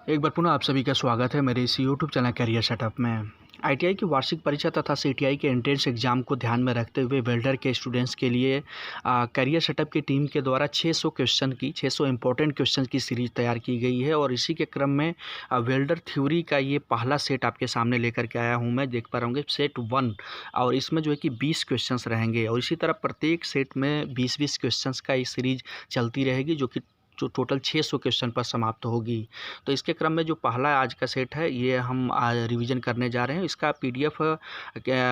एक बार पुनः आप सभी का स्वागत है मेरे इस यूट्यूब चैनल करियर सेटअप में। आईटीआई की वार्षिक परीक्षा तथा सीटीआई के एंट्रेंस एग्जाम को ध्यान में रखते हुए वेल्डर के स्टूडेंट्स के लिए करियर सेटअप की टीम के द्वारा 600 इंपॉर्टेंट क्वेश्चन की सीरीज तैयार की गई है और इसी के क्रम में वेल्डर थ्योरी का ये पहला सेट आपके सामने लेकर के आया हूँ मैं। देख पा रहे होंगे सेट 1 और इसमें जो है कि 20 क्वेश्चंस रहेंगे और इसी तरह प्रत्येक सेट में 20-20 क्वेश्चंस का ये सीरीज चलती रहेगी जो टोटल 600 क्वेश्चन पर समाप्त होगी। तो इसके क्रम में जो पहला आज का सेट है ये हम आज रिवीजन करने जा रहे हैं। इसका पीडीएफ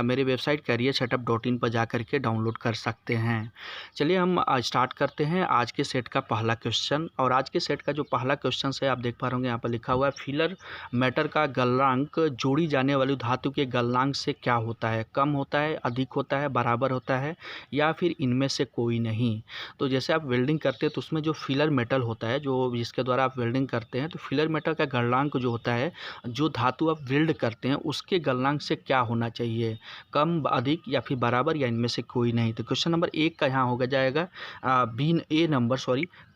मेरे वेबसाइट careersetup.in पर जा करके डाउनलोड कर सकते हैं। चलिए हम आज स्टार्ट करते हैं आज के सेट का पहला क्वेश्चन। और आज के सेट का जो पहला क्वेश्चन है आप देख पा रहे होंगे यहाँ पर लिखा हुआ है फिलर मैटर का गलनांक जोड़ी जाने वाली धातु के गलनांक से क्या होता है, कम होता है, अधिक होता है, बराबर होता है या फिर इनमें से कोई नहीं। तो जैसे आप वेल्डिंग करते हैं तो उसमें जो फिलर मेटल होता है जो जिसके द्वारा आप वेल्डिंग करते हैं तो फिलर मेटल का गलनांक जो होता है जो धातु आप वेल्ड करते हैं उसके गलनांक से क्या होना चाहिए, कम, अधिक या फिर बराबर या इनमें से कोई नहीं। तो क्वेश्चन नंबर 1 का यहाँ होगा जाएगा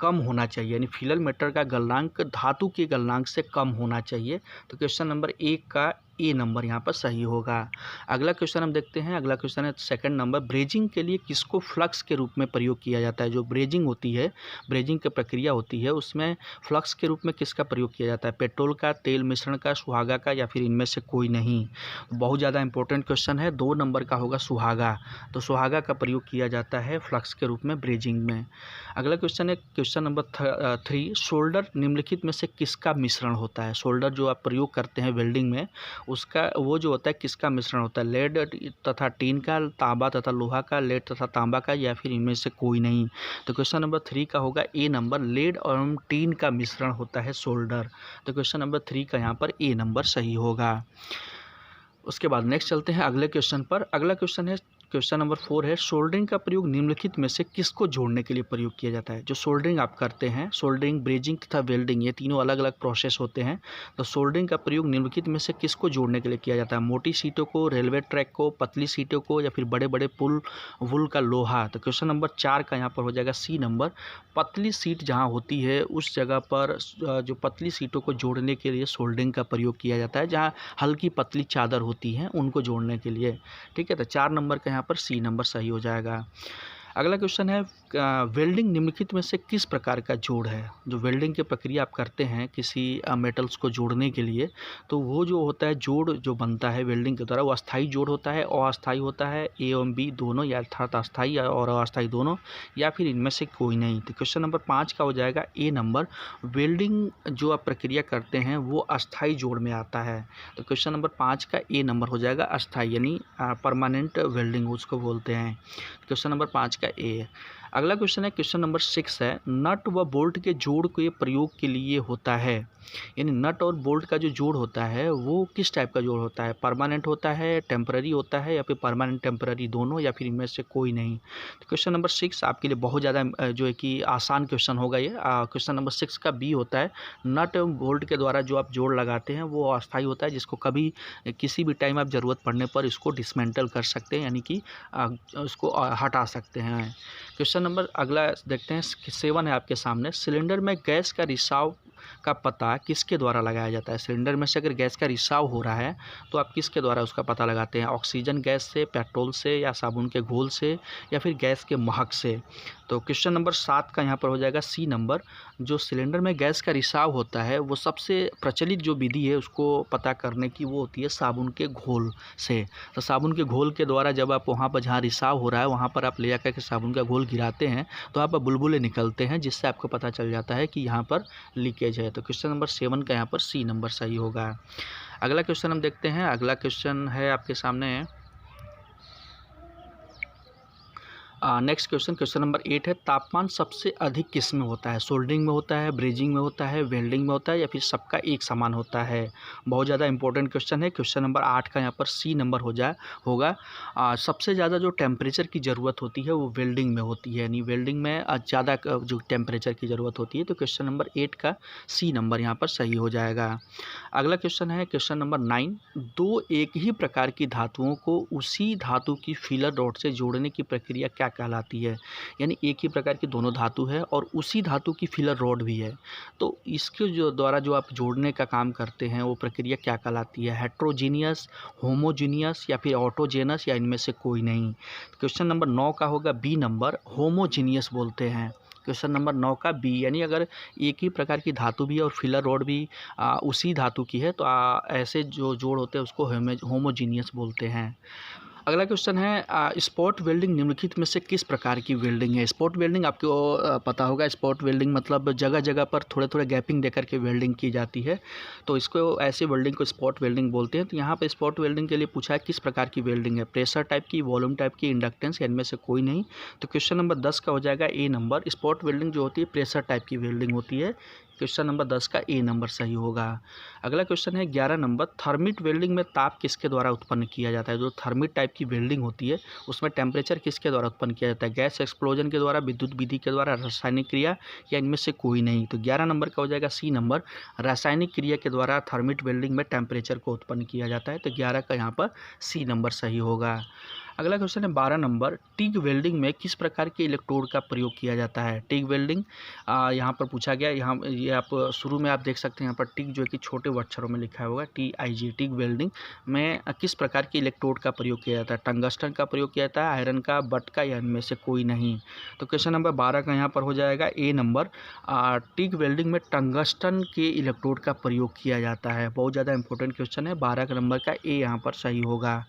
कम होना चाहिए, यानी फिलर मेटल का गलनांक धातु के गलनांक से कम होना चाहिए। तो क्वेश्चन नंबर 1 का ए नंबर यहाँ पर सही होगा। अगला क्वेश्चन हम देखते हैं। अगला क्वेश्चन है सेकंड नंबर, ब्रेजिंग के लिए किसको फ्लक्स के रूप में प्रयोग किया जाता है। जो ब्रेजिंग होती है, ब्रेजिंग की प्रक्रिया होती है उसमें फ्लक्स के रूप में किसका प्रयोग किया जाता है, पेट्रोल का, तेल मिश्रण का, सुहागा का या फिर इनमें से कोई नहीं। बहुत ज़्यादा इंपॉर्टेंट क्वेश्चन है। 2 नंबर का होगा सुहागा। तो सुहागा का प्रयोग किया जाता है फ्लक्स के रूप में ब्रेजिंग में। अगला क्वेश्चन है क्वेश्चन नंबर 3, शोल्डर निम्नलिखित में से किसका मिश्रण होता है। शोल्डर जो आप प्रयोग करते हैं वेल्डिंग में उसका वो जो होता है किसका मिश्रण होता है, लेड तथा टीन का, तांबा तथा लोहा का, लेड तथा तांबा का या फिर इनमें से कोई नहीं। तो क्वेश्चन नंबर 3 का होगा ए नंबर, लेड और टीन का मिश्रण होता है शोल्डर। तो क्वेश्चन नंबर 3 का यहाँ पर ए नंबर सही होगा। उसके बाद नेक्स्ट चलते हैं अगले क्वेश्चन पर। अगला क्वेश्चन है क्वेश्चन नंबर 4 है, सोल्डरिंग का प्रयोग निम्नलिखित में से किसको जोड़ने के लिए प्रयोग किया जाता है। जो सोल्डरिंग आप करते हैं, सोल्डरिंग, ब्रेजिंग तथा वेल्डिंग, ये तीनों अलग अलग प्रोसेस होते हैं। तो सोल्डरिंग का प्रयोग निम्नलिखित में से किसको जोड़ने के लिए किया जाता है, मोटी सीटों को, रेलवे ट्रैक को, पतली सीटों को या फिर बड़े बड़े पुल वुल का लोहा। तो क्वेश्चन नंबर 4 का यहाँ पर हो जाएगा सी नंबर, पतली सीट जहाँ होती है उस जगह पर जो पतली सीटों को जोड़ने के लिए सोल्डरिंग का प्रयोग किया जाता है, जहाँ हल्की पतली चादर होती हैं उनको जोड़ने के लिए। ठीक है, तो 4 नंबर का यहाँ पर सी नंबर सही हो जाएगा। अगला क्वेश्चन है, वेल्डिंग निम्नलिखित में से किस प्रकार का जोड़ है। जो वेल्डिंग की प्रक्रिया आप करते हैं किसी मेटल्स को जोड़ने के लिए तो वो जो होता है जोड़ जो बनता है वेल्डिंग के द्वारा वो अस्थाई जोड़ होता है, अस्थाई होता है, ए एवं बी दोनों, या अर्थात अस्थाई और अस्थाई दोनों या फिर इनमें से कोई नहीं। तो क्वेश्चन नंबर 5 का हो जाएगा ए नंबर, वेल्डिंग जो आप प्रक्रिया करते हैं वो अस्थाई जोड़ में आता है। तो क्वेश्चन नंबर 5 का ए नंबर हो जाएगा अस्थाई, यानी परमानेंट वेल्डिंग उसको बोलते हैं। क्वेश्चन नंबर 5 का ए। अगला क्वेश्चन है क्वेश्चन नंबर 6 है, नट व बोल्ट के जोड़ के प्रयोग के लिए होता है। यानी नट और बोल्ट का जो जोड़ होता है वो किस टाइप का जोड़ होता है, परमानेंट होता है, टेम्पररी होता है या फिर परमानेंट टेम्पररी दोनों या फिर इनमें से कोई नहीं। तो क्वेश्चन नंबर 6 आपके लिए बहुत ज़्यादा जो है कि आसान क्वेश्चन होगा ये। क्वेश्चन नंबर 6 का बी होता है, नट एवं बोल्ट के द्वारा जो आप जोड़ लगाते हैं वो अस्थाई होता है, जिसको कभी किसी भी टाइम आप ज़रूरत पड़ने पर इसको डिसमेंटल कर सकते हैं, यानी कि उसको हटा सकते हैं। क्वेश्चन नंबर अगला देखते हैं 7 है आपके सामने, सिलेंडर में गैस का रिसाव का पता किसके द्वारा लगाया जाता है। सिलेंडर में से अगर गैस का रिसाव हो रहा है तो आप किसके द्वारा उसका पता लगाते हैं, ऑक्सीजन गैस से, पेट्रोल से या साबुन के घोल से या फिर गैस के महक से। तो क्वेश्चन नंबर 7 का यहाँ पर हो जाएगा सी नंबर, जो सिलेंडर में गैस का रिसाव होता है वो सबसे प्रचलित जो विधि है उसको पता करने की वो होती है साबुन के घोल से। तो साबुन के घोल के द्वारा जब आप वहाँ पर जहाँ रिसाव हो रहा है वहाँ पर आप ले जाकर के साबुन का घोल गिराते हैं तो वहाँ पर बुलबुले निकलते हैं, जिससे आपको पता चल जाता है कि यहाँ पर लीकेज है। तो क्वेश्चन नंबर 7 का यहाँ पर सी नंबर सही होगा। अगला क्वेश्चन हम देखते हैं। अगला क्वेश्चन है आपके सामने नेक्स्ट क्वेश्चन नंबर 8 है, तापमान सबसे अधिक किस में होता है, सोल्डरिंग में होता है, ब्रेजिंग में होता है, वेल्डिंग में होता है या फिर सबका एक समान होता है। बहुत ज़्यादा इंपॉर्टेंट क्वेश्चन है। क्वेश्चन नंबर 8 का यहाँ पर सी नंबर होगा। सबसे ज़्यादा जो टेम्परेचर की ज़रूरत होती है वो वेल्डिंग में होती है, यानी वेल्डिंग में ज़्यादा जो टेम्परेचर की ज़रूरत होती है। तो क्वेश्चन नंबर 8 का सी नंबर यहाँ पर सही हो जाएगा। अगला क्वेश्चन है क्वेश्चन नंबर 9, दो एक ही प्रकार की धातुओं को उसी धातु की फिलर रॉड से जोड़ने की प्रक्रिया क्या क्या कहलाती है। यानी एक ही प्रकार की दोनों धातु है और उसी धातु की फिलर रॉड भी है, तो इसके जो द्वारा जो आप जोड़ने का काम करते हैं वो प्रक्रिया क्या कहलाती है। हेट्रोजीनियस, होमोजीनियस या फिर ऑटोजेनस या इनमें से कोई नहीं। क्वेश्चन नंबर 9 का होगा बी नंबर, होमोजीनियस बोलते हैं। क्वेश्चन नंबर 9 का बी, यानी अगर एक ही प्रकार की धातु भी है और फिलर रॉड भी उसी धातु की है तो ऐसे जो जोड़ होते हैं उसको होमोजीनियस बोलते हैं। अगला क्वेश्चन है स्पॉट वेल्डिंग निम्नलिखित में से किस प्रकार की वेल्डिंग है। स्पॉट वेल्डिंग आपको पता होगा। स्पॉट वेल्डिंग मतलब जगह जगह पर थोड़े थोड़े गैपिंग देकर के वेल्डिंग की जाती है, तो इसको ऐसे वेल्डिंग को स्पॉट वेल्डिंग बोलते हैं। तो यहाँ पे स्पॉट वेल्डिंग के लिए पूछा है किस प्रकार की वेल्डिंग है, प्रेशर टाइप की, वॉल्यूम टाइप की, इंडक्टेंस, इनमें से कोई नहीं। तो क्वेश्चन नंबर 10 का हो जाएगा ए नंबर। स्पॉट वेल्डिंग जो होती है प्रेशर टाइप की वेल्डिंग होती है। क्वेश्चन नंबर 10 का ए नंबर सही होगा। अगला क्वेश्चन है 11 नंबर, थर्मिट वेल्डिंग में ताप किसके द्वारा उत्पन्न किया जाता है। जो थर्मिट टाइप की वेल्डिंग होती है उसमें टेम्परेचर किसके द्वारा उत्पन्न किया जाता है, गैस एक्सप्लोजन के द्वारा, विद्युत विधि के द्वारा, रासायनिक क्रिया या इनमें से कोई नहीं। तो 11 नंबर का हो जाएगा सी नंबर, रासायनिक क्रिया के द्वारा थर्मिट वेल्डिंग में टेम्परेचर को उत्पन्न किया जाता है। तो 11 का यहाँ पर सी नंबर सही होगा। अगला क्वेश्चन है 12 नंबर, टिग वेल्डिंग में किस प्रकार के इलेक्ट्रोड का प्रयोग किया जाता है। टिग वेल्डिंग यहाँ पर पूछा गया। यहाँ ये आप शुरू में आप देख सकते हैं यहाँ पर टिग जो है कि छोटे अक्षरों में लिखा होगा TIG। टिग वेल्डिंग में किस प्रकार के इलेक्ट्रोड का प्रयोग किया जाता है, टंगस्टन का प्रयोग किया जाता है, आयरन का, बट का, या इनमें से कोई नहीं। तो क्वेश्चन नंबर 12 का यहाँ पर हो जाएगा ए नंबर, टिग वेल्डिंग में टंगस्टन के इलेक्ट्रोड का प्रयोग किया जाता है। बहुत ज़्यादा इंपॉर्टेंट क्वेश्चन है। 12 नंबर का ए यहाँ पर सही होगा।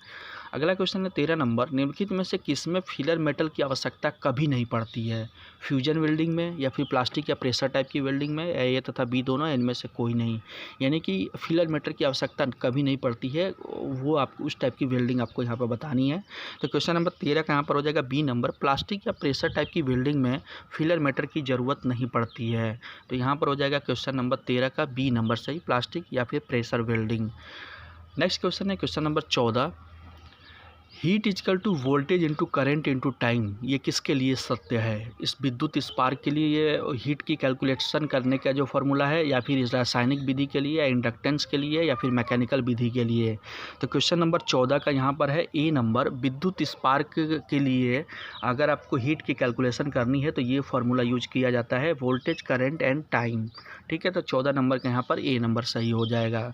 अगला क्वेश्चन है 13 नंबर, निम्नलिखित में से किसमें फिलर मेटल की आवश्यकता कभी नहीं पड़ती है। फ्यूजन वेल्डिंग में या फिर प्लास्टिक या प्रेशर टाइप की वेल्डिंग में, ए तथा बी दोनों, इनमें से कोई नहीं। यानी कि फिलर मेटल की आवश्यकता कभी नहीं पड़ती है, वो आपको उस टाइप की वेल्डिंग आपको यहाँ पर बतानी है। तो क्वेश्चन नंबर 13 का यहाँ पर हो जाएगा बी नंबर, प्लास्टिक या प्रेशर टाइप की वेल्डिंग में फिलर मेटल की ज़रूरत नहीं पड़ती है। तो यहाँ पर हो जाएगा क्वेश्चन नंबर 13 का बी नंबर सही, प्लास्टिक या फिर प्रेशर वेल्डिंग। नेक्स्ट क्वेश्चन है question number 14, heat equal to voltage into current into time, ये किसके लिए सत्य है। इस विद्युत स्पार्क के लिए ये हीट की कैलकुलेशन करने का जो फॉर्मूला है, या फिर इस रासायनिक विधि के लिए, या इंडक्टेंस के लिए, या फिर मैकेनिकल विधि के लिए। तो क्वेश्चन नंबर 14 का यहाँ पर है ए नंबर, विद्युत स्पार्क के लिए अगर आपको हीट की कैलकुलेशन करनी है तो ये फार्मूला यूज किया जाता है, वोल्टेज, करेंट एंड टाइम। ठीक है, तो 14 नंबर का यहाँ पर ए नंबर सही हो जाएगा।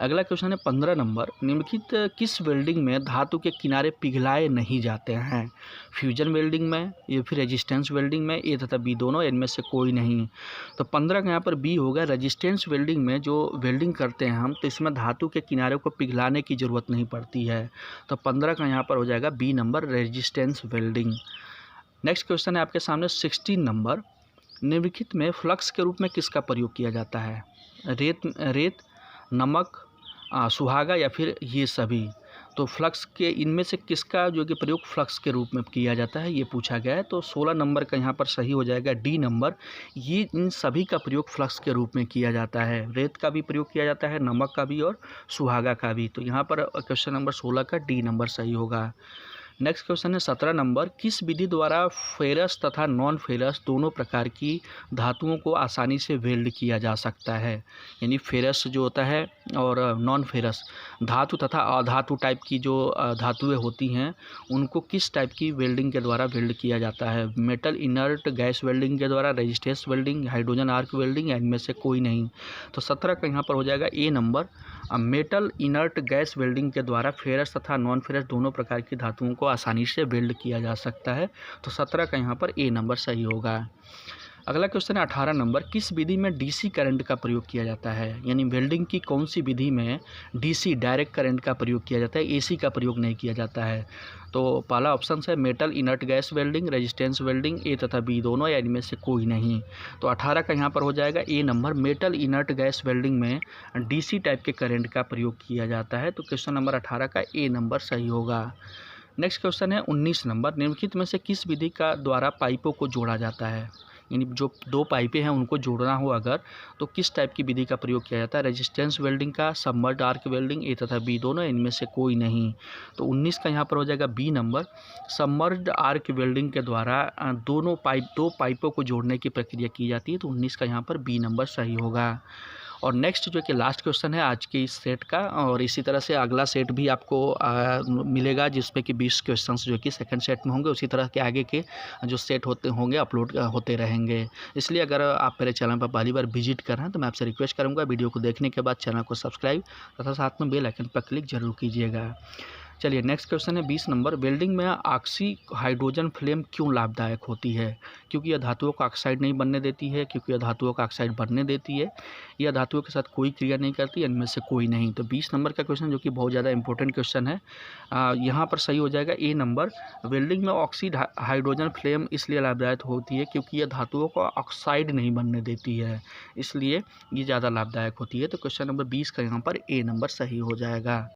अगला क्वेश्चन है 15 नंबर, निम्नलिखित किस वेल्डिंग में धातु के किनारे पिघलाए नहीं जाते हैं। फ्यूजन वेल्डिंग में या फिर रेजिस्टेंस वेल्डिंग में, ए तथा बी दोनों, इनमें से कोई नहीं। तो 15 का यहाँ पर बी होगा। रेजिस्टेंस वेल्डिंग में जो वेल्डिंग करते हैं हम, तो इसमें धातु के किनारे को पिघलाने की ज़रूरत नहीं पड़ती है। तो 15 का यहाँ पर हो जाएगा B number, resistance welding. Next question है आपके सामने 16 नंबर, निम्नलिखित में फ्लक्स के रूप में किसका प्रयोग किया जाता है। रेत, नमक, सुहागा या फिर ये सभी। तो फ्लक्स के इनमें से किसका जो कि प्रयोग फ्लक्स के रूप में किया जाता है, ये पूछा गया है। तो 16 नंबर का यहाँ पर सही हो जाएगा डी नंबर, ये इन सभी का प्रयोग फ्लक्स के रूप में किया जाता है। रेत का भी प्रयोग किया जाता है, नमक का भी और सुहागा का भी। तो यहाँ पर क्वेश्चन नंबर 16 का डी नंबर सही होगा। नेक्स्ट क्वेश्चन है 17 नंबर, किस विधि द्वारा फेरस तथा नॉन फेरस दोनों प्रकार की धातुओं को आसानी से वेल्ड किया जा सकता है। यानी फेरस जो होता है और नॉन फेरस धातु तथा अधातु टाइप की जो धातुएं होती हैं, उनको किस टाइप की वेल्डिंग के द्वारा वेल्ड किया जाता है। मेटल इनर्ट गैस वेल्डिंग के द्वारा, resistance welding, hydrogen arc welding, या इनमें से कोई नहीं। तो 17 का यहाँ पर हो जाएगा A number, metal inert gas welding के द्वारा फेरस तथा नॉन फेरस दोनों प्रकार की धातुओं को आसानी से वेल्ड किया जा सकता है। तो 17 का यहाँ पर ए नंबर सही होगा। अगला क्वेश्चन है 18 नंबर, किस विधि में डीसी करंट का प्रयोग किया जाता है। यानी वेल्डिंग की कौन सी विधि में डीसी डायरेक्ट करंट का प्रयोग किया जाता है, एसी का प्रयोग नहीं किया जाता है। तो पहला ऑप्शन है metal inert gas welding, resistance welding, A तथा बी दोनों, या इनमें से कोई नहीं। तो 18 का यहाँ पर हो जाएगा A number, metal inert gas welding में डीसी टाइप के करंट का प्रयोग किया जाता है। तो क्वेश्चन नंबर 18 का ए नंबर सही होगा। नेक्स्ट क्वेश्चन है 19 नंबर, निम्नलिखित में से किस विधि का द्वारा पाइपों को जोड़ा जाता है। यानी जो दो पाइपें हैं उनको जोड़ना हो अगर, तो किस टाइप की विधि का प्रयोग किया जाता है। रेजिस्टेंस वेल्डिंग का, सबमर्ज्ड आर्क वेल्डिंग, ए तथा बी दोनों, इनमें से कोई नहीं। तो 19 का यहाँ पर हो जाएगा B number, submerged arc welding के द्वारा दो पाइपों को जोड़ने की प्रक्रिया की जाती है। तो 19 का यहाँ पर बी नंबर सही होगा। और नेक्स्ट जो कि लास्ट क्वेश्चन है आज के इस सेट का, और इसी तरह से अगला सेट भी आपको मिलेगा जिसमें कि 20 क्वेश्चंस जो कि सेकंड सेट में होंगे। उसी तरह के आगे के जो सेट होंगे अपलोड होते रहेंगे। इसलिए अगर आप मेरे चैनल पर पहली बार विजिट कर रहे हैं तो मैं आपसे रिक्वेस्ट करूँगा वीडियो को देखने के बाद चैनल को सब्सक्राइब तथा साथ में बेल आइकन पर क्लिक जरूर कीजिएगा। चलिए नेक्स्ट क्वेश्चन है 20 नंबर, वेल्डिंग में ऑक्सी हाइड्रोजन फ्लेम क्यों लाभदायक होती है? क्योंकि यह धातुओं का ऑक्साइड नहीं बनने देती है, क्योंकि यह धातुओं का ऑक्साइड बनने देती है, यह धातुओं के साथ कोई क्रिया नहीं करती, इनमें से कोई नहीं। तो 20 नंबर का क्वेश्चन जो कि बहुत ज़्यादा इंपॉर्टेंट क्वेश्चन है, यहाँ पर सही हो जाएगा ए नंबर। वेल्डिंग में ऑक्सी हाइड्रोजन फ्लेम इसलिए लाभदायक होती है क्योंकि यह धातुओं का ऑक्साइड नहीं बनने देती है, इसलिए ये ज़्यादा लाभदायक होती है। तो क्वेश्चन नंबर 20 का यहाँ पर ए नंबर सही हो जाएगा।